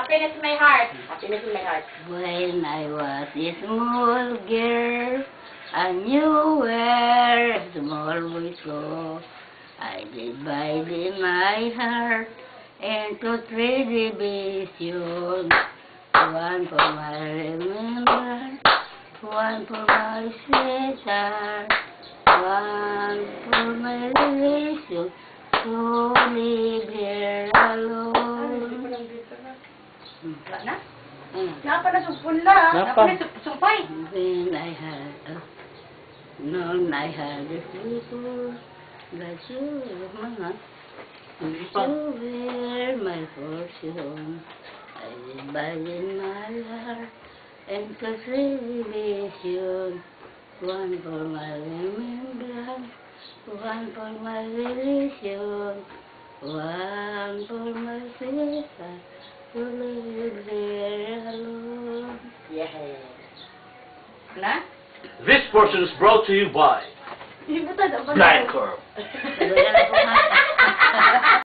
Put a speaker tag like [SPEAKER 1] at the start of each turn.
[SPEAKER 1] Happiness in my heart. Happiness in my heart.
[SPEAKER 2] When I was a small girl, I knew where small boys go. I divided my heart into three divisions. One for my remembrance, one for my sweetheart, one for my relation to live here alone.
[SPEAKER 1] Wala na?
[SPEAKER 2] Ano?
[SPEAKER 1] Napa na sumpon na. Napa na sumpay.
[SPEAKER 2] Then I had, noon I had a people that you were my fortune. I divided my heart into three divisions. One for my remembrance, one for my relation, one for my sweetheart to live there alone.
[SPEAKER 1] Yes. Na?
[SPEAKER 3] This portion is brought to you by
[SPEAKER 1] Ibutan,
[SPEAKER 3] Blind Corp.
[SPEAKER 2] Wala na po nga.